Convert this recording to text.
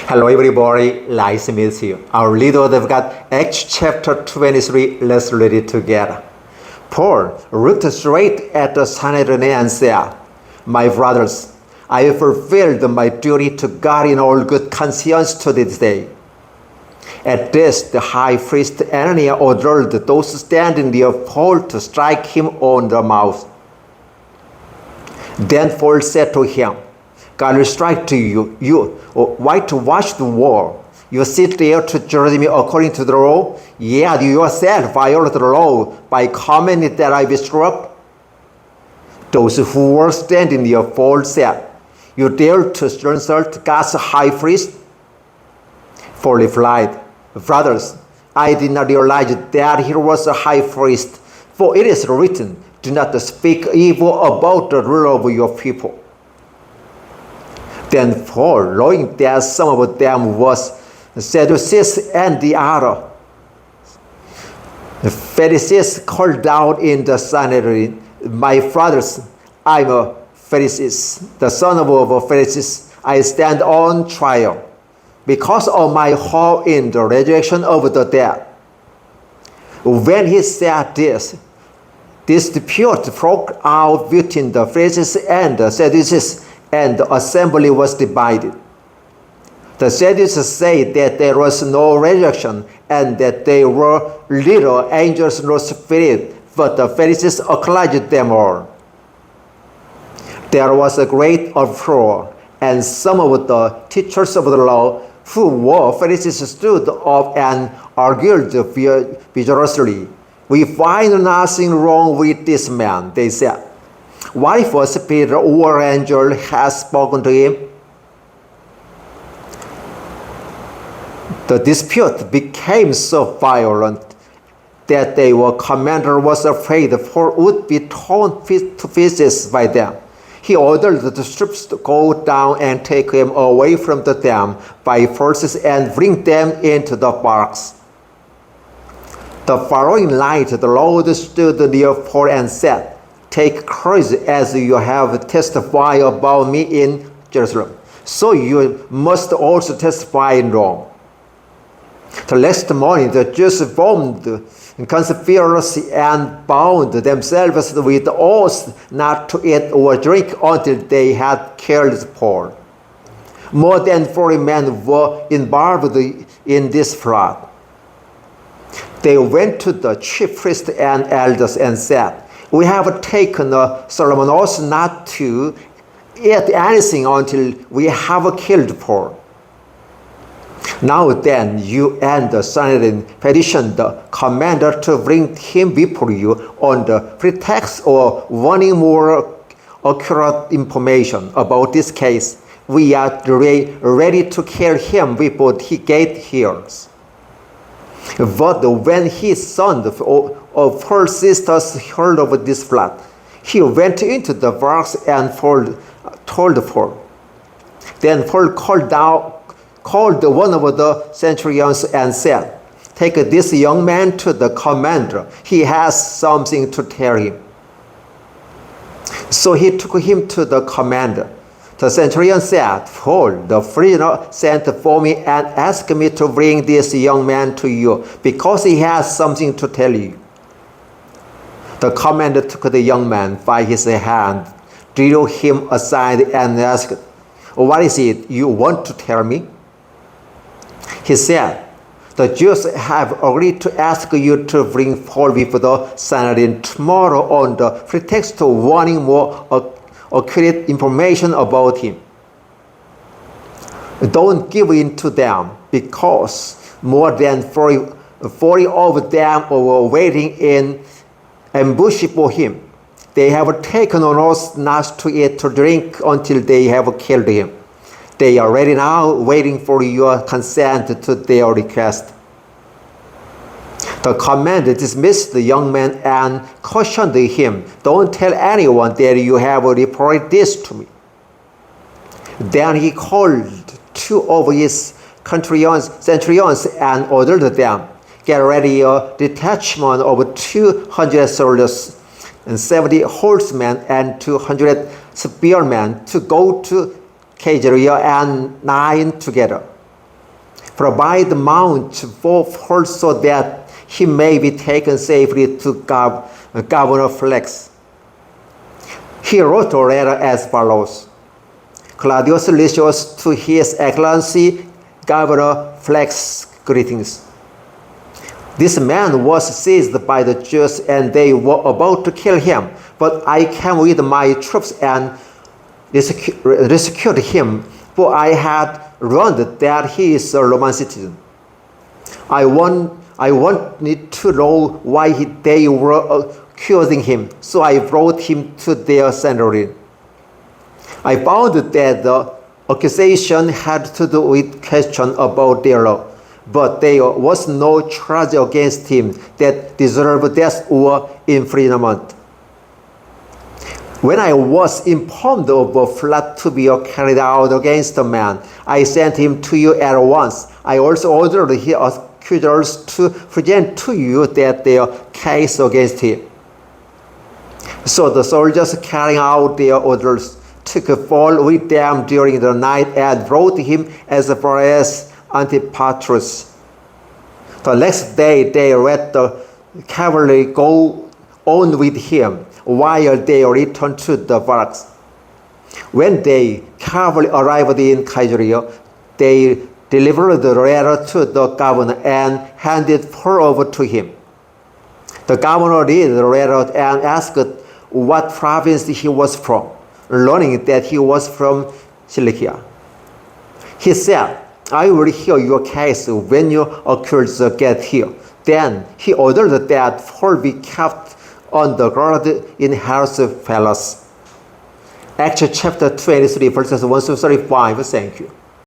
Hello everybody, nice to meet you. Our leader, they've got Acts chapter 23, let's read it together. Paul looked straight at the Sanhedrin and said, "My brothers, I have fulfilled my duty to God in all good conscience to this day." At this, the high priest Ananias ordered those standing near Paul to strike him on the mouth. Then Paul said to him, "God will strike to you whitewashed wall. You sit there to judge me according to the law, yet you yourself violate the law by commanding that I be struck." Those who were standing near Paul said, "You dare to insult God's high priest?" Paul replied, "Brothers, I did not realize that he was a high priest, for it is written, 'Do not speak evil about the ruler of your people.'" Then Paul, knowing that some of them was Sadducees and the other Pharisees, called out in the Sanhedrin, "My brothers, I'm a Pharisee, the son of a Pharisee. I stand on trial because of my hope in the resurrection of the dead." When he said this dispute broke out between the Pharisees and the Sadducees, and the assembly was divided. The Sadducees said that there was no resurrection and that there were little angels nor spirit, but the Pharisees acknowledged them all. There was a great uproar, and some of the teachers of the law who were Pharisees stood up and argued vigorously. "We find nothing wrong with this man," they said. "What if a spirit or angel has spoken to him?" The dispute became so violent that their commander was afraid Paul would be torn to pieces by them. He ordered the troops to go down and take him away from them by force and bring them into the barracks. The following night the Lord stood near Paul and said, "Take courage, as you have testified about me in Jerusalem, so you must also testify in Rome." The next morning the Jews formed a conspiracy and bound themselves with oaths not to eat or drink until they had killed Paul. More than 40 men were involved in this plot. They went to the chief priests and elders and said, "We have taken a solemn oath not to eat anything until we have killed Paul. Now then, you and the Sanhedrin petitioned the commander to bring him before you on the pretext of wanting more accurate information about this case. We are ready to kill him before he gets here." But when his son of Paul's sisters heard of this plot, he went into the barracks and told Paul. Then Paul called one of the centurions and said, "Take this young man to the commander. He has something to tell him." So he took him to the commander. The centurion said, "Paul, the prisoner, sent for me and asked me to bring this young man to you because he has something to tell you." The commander took the young man by his hand, drew him aside, and asked, "What is it you want to tell me?" He said, "The Jews have agreed to ask you to bring Paul before the Sanhedrin tomorrow on the pretext of wanting more accurate information about him. Don't give in to them, because more than 40 of them were waiting in ambush for him. They have taken on oath not to eat or drink until they have killed him. They are ready now, waiting for your consent to their request." The commander dismissed the young man and cautioned him, "Don't tell anyone that you have reported this to me." Then he called two of his centurions and ordered them, "Get ready a detachment of 200 soldiers and 70 horsemen and 200 spearmen to go to Caesarea and 9 together. Provide the mount for Paul so that he may be taken safely to Governor Felix. He wrote a letter as follows. Claudius Lysias, to His Excellency Governor Felix, greetings. This man was seized by the Jews and they were about to kill him, but I came with my troops and rescued him, for I had learned that he is a Roman citizen. I wanted to know why they were accusing him, so I brought him to their Sanhedrin. I found that the accusation had to do with questions about their law, but there was no charge against him that deserved death or imprisonment. When I was informed of a plot to be carried out against the man, I sent him to you at once. I also ordered his accusers to present to you that their case against him. So the soldiers, carrying out their orders, took Paul with them during the night and brought him as far as Antipatris. The next day they let the cavalry go on with him while they returned to the barracks. When the cavalry arrived in Caesarea, they delivered the letter to the governor and handed Paul over to him. The governor read the letter and asked what province he was from, learning that he was from Cilicia. He said, I will hear your case when your accusers get here. Then he ordered that Paul be kept on the guard in Herod's palace. Acts chapter 23, verses 1 to 35. Thank you.